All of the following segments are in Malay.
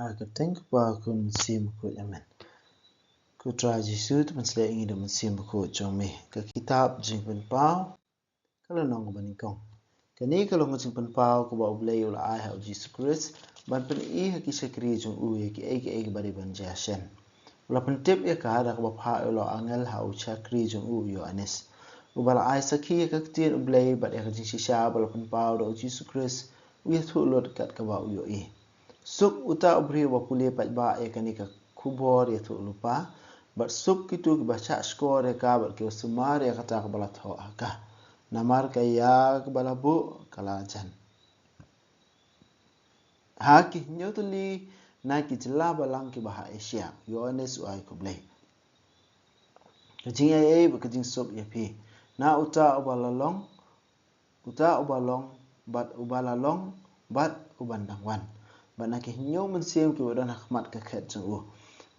Keteng ba kun sim ko yamen. Ku tra Jisu tu pensle ingi da sim ko jong me. Ka kitab jing pen pau kalau nong ko baning kong. Kani kalau ngajing pen pau ko ba ublay ula ai ha Jisu Christ ban pen I ha ki sekri jong u ye ki ai bari ban jashen. Ula pen tip ya ka da ko ba pha ula angel ha u chakri jong u yo anis. Ubala ai saki ya ka tin ublay ba ya ka jing shisha bala pen pau da Jisu Christ u ya thu lot kat ka ba u yo I. Suk uta ubri wa puli pat ba ya kanika kubor ya tu lupa but suk kitu ki baca skor ya ka but ki sumar ya kata ka bala tho ka namar ka ya ka bala bu kala jan haki nyotuli na ki jela balang ki baha Asia Yohanes uai ko blai kajing ai ba kajing suk ya pi na uta ubalalong but ubalalong but ubandangwan bana ke nyo men sem ki wadan hakmat ka khet jong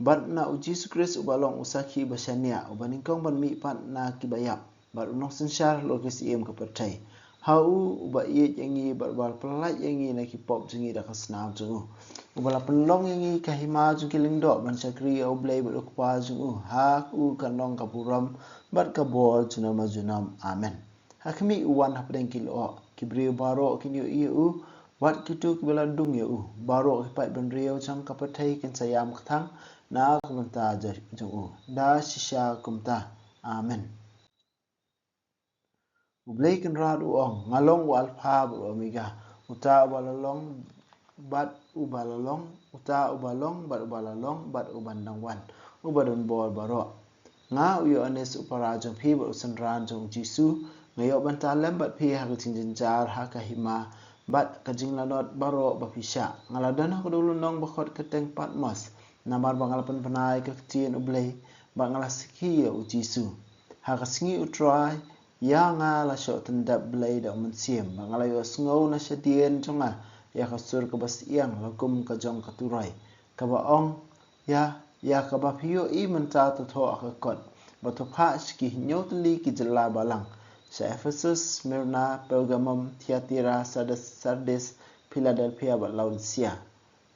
bat na Jesus Christ ubalong usaki basania ubaning kong ban mi pat na ki bayap bat unong sensyar lo ke sim ka pertai hau uba ye yangi bat bal pelai yangi na ki pop jingi da kasnam jong ubala penlong yangi ka hima jong ki lingdo ban sakri au blai bat ukpa jong ha u kanong ka puram bat ka bol junam amen hakmi uwan hapdeng ki lo kibri baro kinyo iu wat kitu kibala dung ya baro kipat ben riau chang kapatai kin sayam kthang na kumta jong da shisha kumta amen ublay kin rad uong ngalong wal pha bu omega uta ubalalong bat ubalalong uta ubalong bat ubalalong bat ubandangwan ubadon bol baro nga uyo anes upara jong phi bu sanran jong Jisu ngayo banta lembat phi ha jinjar ha ka hima bat kajing lanot baro bapisha ngaladan ko dulu nong bakot keteng Patmos namar bangalapan panai ke tien ublay bangalasiki ya Jisu ha kasingi utrai ya nga la sho tendap blay da mensim bangalayo sngau na sedien jonga ya kasur ke bas iang lakum ka jong katurai ka baong ya ka ba pio I menta to tho akakot batu pha ski nyotli ki jela balang sa Ephesus, Smyrna, Pergamum, Thyatira, Sardis, Philadelphia bat Laodicea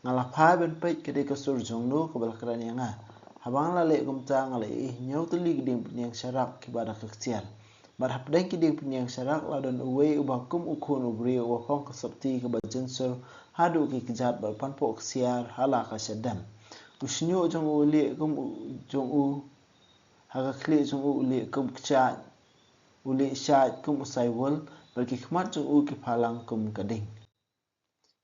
ngala pha ben pet ke de kasur jong no ko bal kran nga habang la le gumta ngala I nyotli ki ding nyang syarak ki bada kaksial bar hapdeng ki ding nyang syarak la don uwe ubakum ukun ubri wa phong kasapti ke bajinsur hadu ki kijat bar panpo ksiar hala ka syadam usnyo jong uli kum jong u haga kli jong uli kum kchat uli syat kum usai wol bagi khmat jong u ki phalang kum kading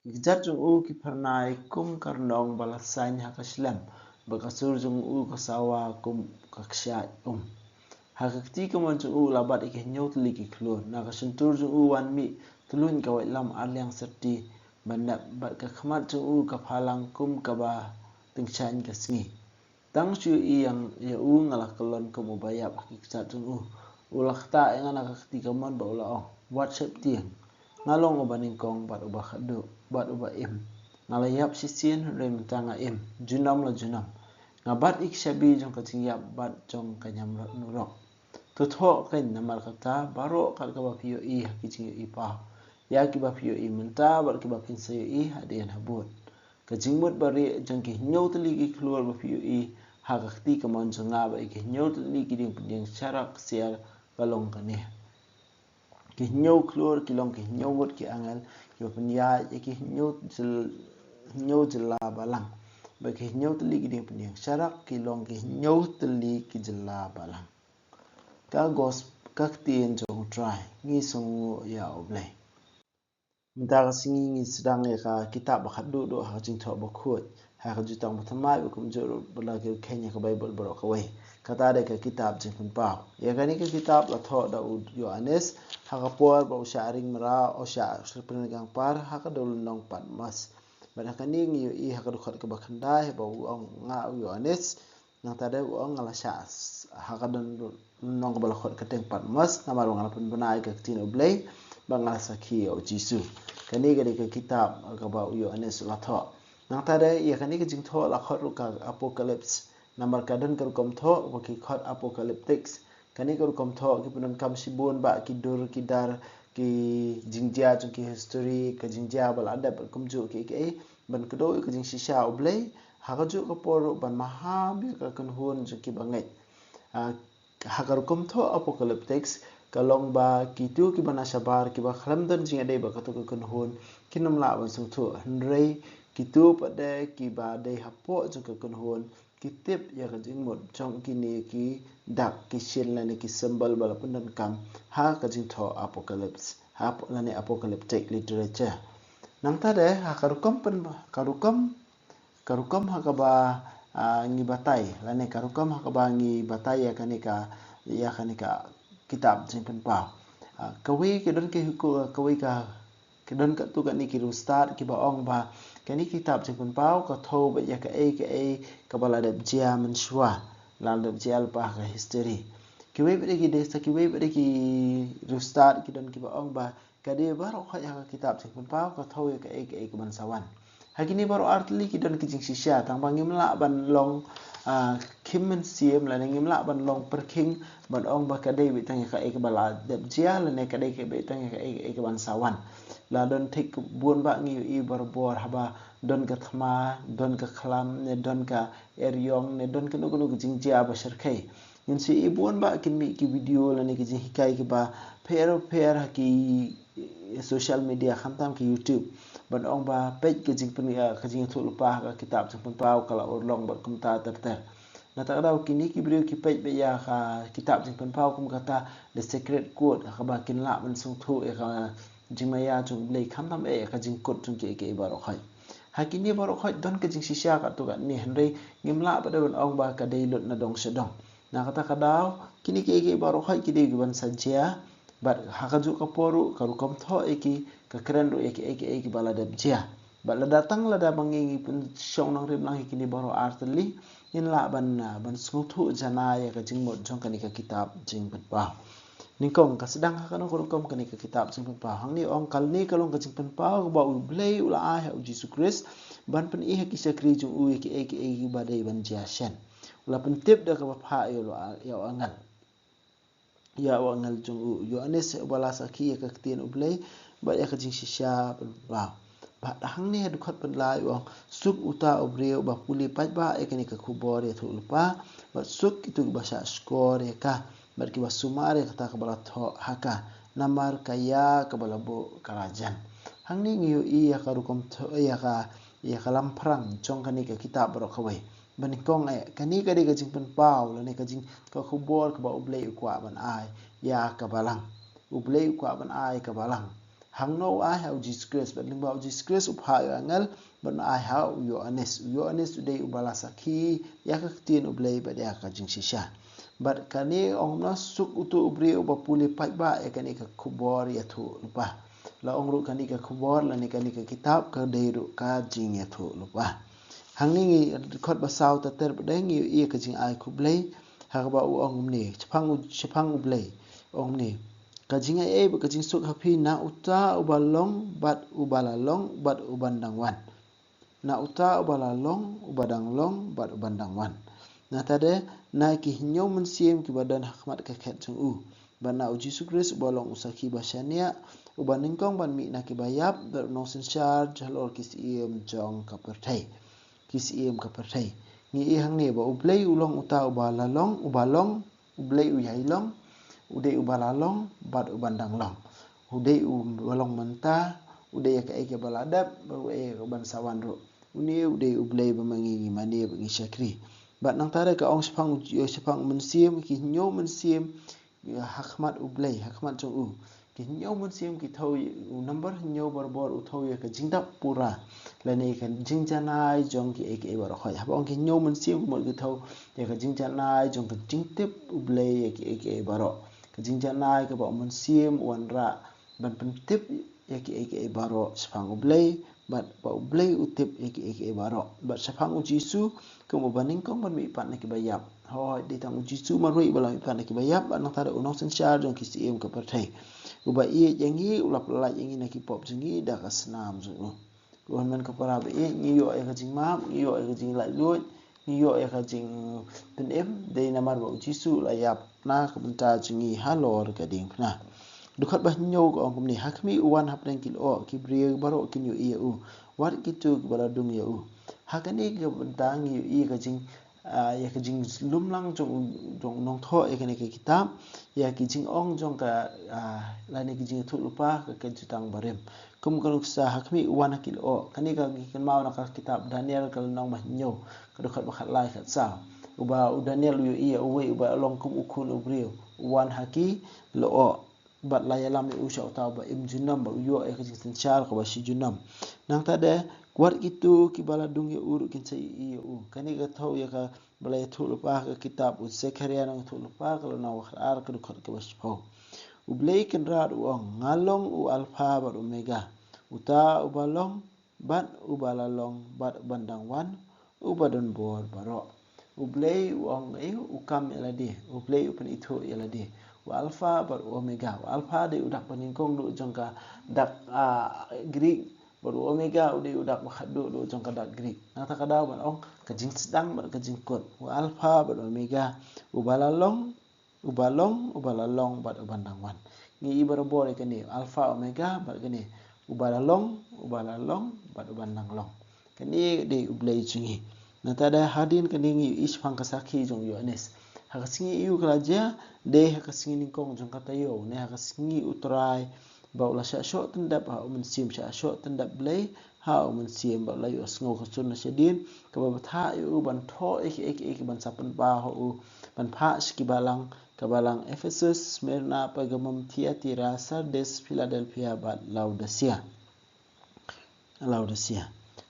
kijat jong u ki pharnai kum karnong balasai hakaslam bakasur jong u kasawa kum kakshat hakakti kaman jong u labat ik nyot liki khlon na kasuntur jong u wan mi tulun ka wailam arliang serti banap bat ka khmat jong u ka phalang kum ka ba tingchan ka singi tang chu I yang ya u ngala kalon kum ubayap kijat jong u ulakta yang anak kakti kaman ba ula ong WhatsApp tiang ngalong ubaning kong bat uba khadu bat uba im ngalayap sisien rem tanga im junam ngabat ik shabi jong kaching yap bat jong kanyam nurok tutho ken namar kata baro kal ka ba pio I hakijing I pa ya ki ba pio I menta bat ki ba kin sayo I hadian habut kajing mut bari jong ki nyotli ki keluar ba pio I hakakti kaman jong ngaba ik nyotli ki ding pending syarak siar kalong kane ki nyow klur ki long ki nyowut ki angel ki penya ki nyow jela balang ba ki nyow tli ki ding penya syarak ki long ki nyow tli ki jela balang ka gos kak tien jong try ngi songu ya oblay minta singi ngi sedang ya ka kitab bakhat do ha jing tho bakhut ha ka jutang mathamai kum jor bala ke Kenya ka Bible baro ka wai kata de ka kitab jing pun pa ya kani ka kitab la tho da Yohanes ha ka por ba usharing mara o sha sripin gang par ha ka dol nong Patmos bana kani ngi I ha ka dukhat ka bakhandai ba ong nga Yohanes nang tade ong ngala sha ha ka don nong bala khot ka teng Patmos na maru ngala pun banai ka tin oblay bangala sakhi o Jisu kani ga de ka kitab ka ba Yohanes la tho nang tade ya kani ka jing tho la khot ka Apocalypse namar kadon ka kom tho ba ki khot Apocalyptics kani ka kom tho ki punan kam sibun ba ki dur ki dar ki jingja jong ki history ka jingja bal adab kum ju ki ban kedoi ke jing shisha ublei hakajuk ke poru ban mahabi ke kenhun jeki banget hakarukum tho apocalyptics kalong ba kitu ki bana sabar ki ba khramdan jing ade ba katu ke kenhun kinam la ban sung tho henrei kitu pada ki ba de hapo jeng ke kenhun kitip ya ka jing mod trong kini ki dak ki shin la ni ki symbol bala pendan kam ha ka jing tho apocalypse ha la ni apocalyptic literature nang tade ha karukom ha ka ba ngi batai la ni karukom ha ka ba ngi batai ya ka kitab jing pen pa kawi ke don ke huku kawi ka ke don ka tu ka ni ki ru start ki ba ong ba kani kitab jing pen pau ka tho ba ya ka ka bala de jia men shwa la de jia pa ka history kiwe bade ki desa kiwe bade ki rustad ki don ki ba ong ba kade baro kha ya kitab jing pen pau ka tho ya ka ban sawan hakini baro artli ki don ki jing shisha tang bangim la ban long kim men siem la ngim la ban long perking ban ong ba kade bi tang ka bala de jia la ne kade ke bi tang ka ban sawan la don thik buon ba ngi i bor haba don ka thma don ka khlam ne don ka eryong ne don ka nugu jingjia ba sharkai yin si i buon ba kin mi ki video la ne ki hikai ki ba per ki social media khantam ki YouTube ban ong ba page ki jing pen ka jing thul pa ka kitab jing pen pau kala orlong ba kum ta ter na ta daw kini ki video ki page be ya ka kitab jing pen pau kum kata the secret code ka ba kin la man sung thu e ka jimaya jung blei kham tham ka jing kot jung ke baro khai hakini baro khai don ka jing shisha ka tu ka ni henrei ngimla ba don ong ba ka dei lut na dong sedong na kata ka daw kini ke baro khai ki dei ban sajia bat hakaju ka poru ka rukom tho ka keren ru ki bala de jia bat la datang la da bangi pun song nang rim lang kini baro artli yin la ban sung thu jana ya ka jing mod jong ka ni ka kitab jing pen pa ningkong ka sedang ha kanu kom ka ni ka kitab jing pen pa hang ni ong kal ni kalong ka jing pen pa ba u blei ula a ha Jesus Christ ban pen i ha ki sakri jung u ki ba dei ban jia shen ula pen tip da ka ba pha ya angal ya wangal jung u Yohanes bala saki ka tien u blei ba ya ka jing shisha pen pa ba hang ni du khat pen lai ong suk uta obreu ba puli pat ba e ka ni ka khubor ya thu lupa ba suk itu ba sa score ya ka berki wasumare kata kabala tho haka namar kaya kabala bo karajan hangni ngiu i ya karukom tho ya ka lamprang chong kani ka kitab ro khawai banikong kani ka de ka jing pen pau la ne ka jing ka khubor ka ba ublei kwa ban ai ya ka balang ublei kwa ban ai ka balang hangno ai ha Jesus Christ ban ba Jesus Christ upha angal ban ai ha Yohanes today ubala saki ya ka tin ublei ba ya ka jing shisha bat kani ong na suk utu ubri uba puli pai ba kani ka khubor ya thu lupa la ong ru kani ka khubor la ni kani ka kitab ka deiru ka jing ya thu lupa hangni ngi khot ba saw ta ter ba deng i ka jing ai khublei ha ba u ong ni chphang ublei ong ni ka jing ai ba ka jing suk hapi na uta ubalong bat ubalalong bat ubandang wan na uta ubalalong ubadang long bat ubandang wan na tade na ki hinyo mun siem ki badan hakmat ka khet chung u bana uji sukris bolong usaki basania ubaning kong ban mi na ki bayap der no sin char jalor kis iem jong ka perthai ni i hang ne ba ublei ulong uta ubalalong ublei uyailong ude ubalalong bat ubandang long ude ubalong menta ude ka eke baladap ba e ban sawan ro uni ude ublei ba mangi mane ba ngi shakri bat nang tare ka ong sepang mensiem ki nyo mensiem hakmat ublei hakmat jong u ki nyo mensiem ki thau number nyo bor u thau ka jingdap pura la ne kan jingjanai jong ki ek bar khoi ha ong ki nyo mensiem mo ki thau ya ka jingjanai jong ka jingtip ublei ki ek baro ka jingjanai ka ba mensiem wanra ban pentip ya ki ek baro sepang ublei bat ba ublei utip ek baro bat sepang ujisu kum baning kong ban mi pat na ki bayap ho di tang ujisu marui bala mi pat na ki bayap ban nang tare unong sen char jong ki sim ka perthai uba i yengi ulap la yengi na ki pop jingi da ka snam zu wan man ka para be ni yo e ka jing ma ni yo e ka jing lai lu ni yo e ka jing pen em de na mar ba ujisu la yap na ka benta jingi halor ka ding na dukat bah nyau ko ongkum ni hakmi uwan hapden kil o kibri baro kin yu i u war kitu bala dung ya u hakani ke bentang yu i ka jing ya ka jing lumlang jong nong tho ya kani ke kitab ya ki jing ong jong ka lani ki jing thu lupa ka jutang barem kum kan sa hakmi uwan kil o kani ka kin mau na ka kitab Daniel kal nong bah nyau ka dukat bah lai ka sa uba Daniel yu i uwe uba long kum ukul ubrio uwan haki lo o bat la yalam ni usha utau ba im junam ba uyo e kajing senchal ko ba shi junam nang ta de kwat gitu ki bala dung ye uru kin sai i u kani ga thau ya ka bala ya thu lupa ka kitab u Zekaria nang thu lupa ka na wa ar ka dukhot ka ba shpau u blai kin ra u ngalong u alpha ba omega uta u balong bat u balalong bat bandang wan u badon bor baro u blai u ong e u kam ya ladi u blai u pen itu ya ladi wa alpha bar omega wa alpha de udak paningkong du jongka dak Greek bar omega de udak khadu du jongka dak Greek nata kada ban ong kajing sedang bar kajing kot wa alpha bar omega ubalalong ubalalong bar bandang wan ni ibar bor kani alpha omega bar kani ubalalong bar bandang long kani de ublai chingi nata da hadin kani ngi ishpang kasaki jong Yohanes hakasingi iu kelaja de hakasingi ningkong jong kata yo ne hakasingi utrai ba ula sha sho tendap ha umen sim sha sho tendap blai ha umen sim ba lai osngo khasun na shedin ka ba tha yu ban tho ek ban sapan ba ho ban pha ski balang ka balang Ephesus Smyrna Pergamum Thyatira Sardes Philadelphia ba Laodicea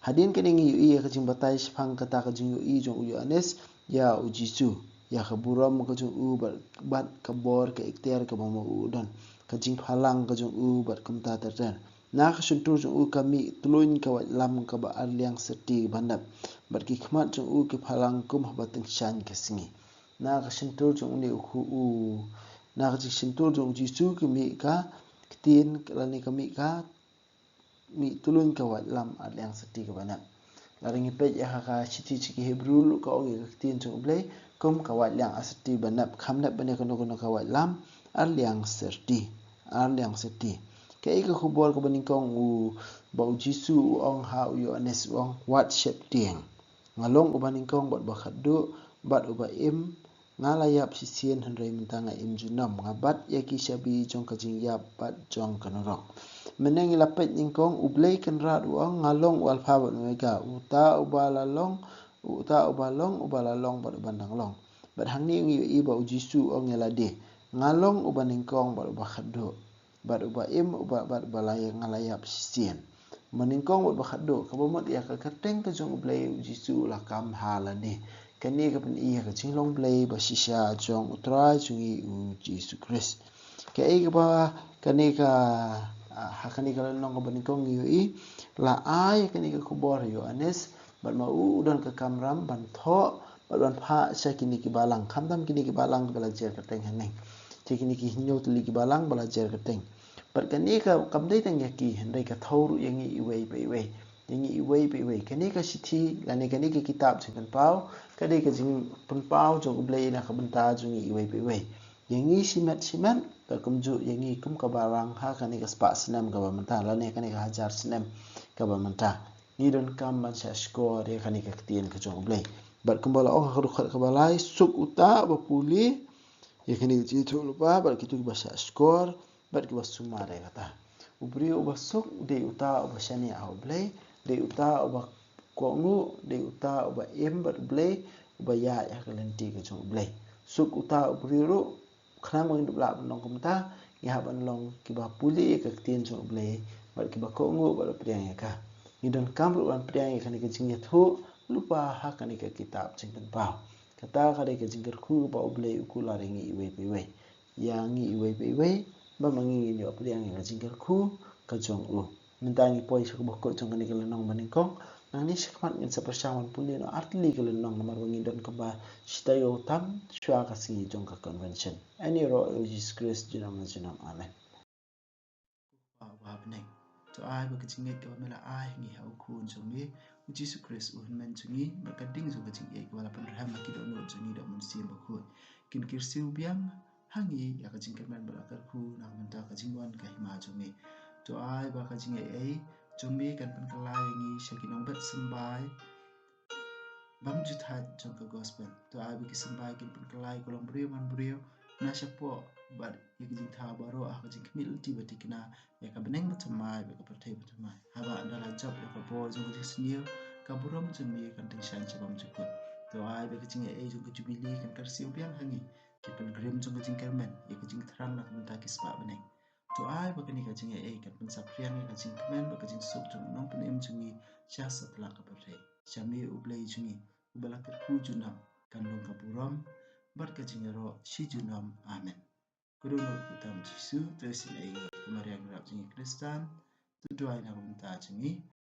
hadin kening yu i ka jing batai shpang kata ka jing yu i jong Yohanes ya ujisu ya khaburam ka jung u bat kabor ka iktiar ka mamu udan ka jing phalang ka jung u bat kumta tartan na ka shuntur jung u kami tuluin ka wat lam ka ba arliang seti bandap bat ki khmat jung u ki phalang kum habateng shan ka singi na ka shuntur jung ni u na ka shuntur jung jisu ki mi ka kitin lani ka mi tuluin ka wat lam arliang seti ka bandap laring ipet ya ka chiti chiki Hebrew ka ongi ka kitin jung blai kum kawat liang aseti banap khamnap bane kono kawat lam arliang serti kai ka khubor ka baning kong u bau jisu ong ha u Yohanes ong wat shep tiang ngalong u baning kong bat bakhadu bat u ba im ngalayap sisien handrai mentanga im junam ngabat yaki shabi jong ka jingyap bat jong kanorok meneng ilapet ningkong u blai kan rat u ong ngalong u alpha bat omega uta ubalong bat bandang long bat hangni ngi iba ujisu ong yalade ngalong ubaning kong bat bakhado bat uba im bat balaya ngalayap sisien meningkong bat bakhado kabomot ya ka kerteng ka jong blai ujisu lakam halade kani ka pen iya ka jinglong blai ba shisha jong utra jungi ujisu Christ kai ka ba kani ka hakani ka long ka baning yu i la ai kani ka khubor Yohanes bat mau udan ka kamram ban tho ban pha sa kini ki balang khamdam kini ki balang belajar kateng haneng kini ki hinyo tuli ki balang belajar kateng bat kani ka kamdai tang yaki hendai ka thoru yangi iwei kani ka sithi lani kani ki kitab jing pau kani ka jing pun pau jong blai na ka benta jong iwei yangi simat ka kumju yangi kum ka barang ha kani ka spa snam ka bamenta lani kani ka hajar snam ka bamenta ni don kam man sha skor ya kani ka tien ka jong blai bat kumbala ong ka balai suk uta bapuli ya kani ji thu lupa bat kitu ba sha skor bat ki basuma re kata ubri ubasuk de uta ubashani au blai de uta uba kongu de uta uba em bat blai uba ya kalenti ka jong blai suk uta ubri ru khana mo indu la nong kumta ya ban long ki ba puli ka tien jong blai bat ki ba kongu bat priang ya ka ni don kam ru ban priang ya kani ka jing thu lupa ha kani ka kitab jing pau kata kare ka jing ku ba blai ku la ringi iwei yangi iwei ba mangi ni priang ya jing ku ka jong u mentangi poi sa ko jong kani ka nong maning kong nang ni sikmat ngin sa persamaan puli no artli ka nong namar wangi don ka ba sitayo tam shwa ka si jong ka convention ani ro Jesus Christ jinam amen ba neng to ai ba kaching nget ka mela ai ngi hau kun jongi Jesus Christ men jongi ba kading so kaching e ka wala pan raham ki do no jongi do mun sim ba ko kin kirsiu biang hangi ya ka jing kermen belakar ku nak menta ka jing wan ka hima jumi to ai ba ka jing ai jumi kan pen kelai yangi shakinong bet sembai bam juthat jong ka gospel to ai bi ki sembai kin pen kelai kolong brio man brio na syapo bat ya ka jing tha baro ah ka jing kemil ti batikna ya ka beneng betamai ba ka pertai betamai haba andala job ya ka bo jong ka senior ka burom jumi kan ting shan chabam jukut to ai ba ka jing ai jong ka jubili kan kar siu biang hangi kipen grim jong ka jing kermen ya ka jing terang nak menta ki spa beneng to ai ba ka ni ka jing ai kan pen sapriang ya ka jing kemen ba ka jing sok jong nong pen em jungi sya satla ka pertai syami ublei jungi ubala ka ku junam kan long ka burom bat ka jing ro si junam amen kudono kutam jisu tersin ai kemariang rap jungi kristan tu doai na menta jungi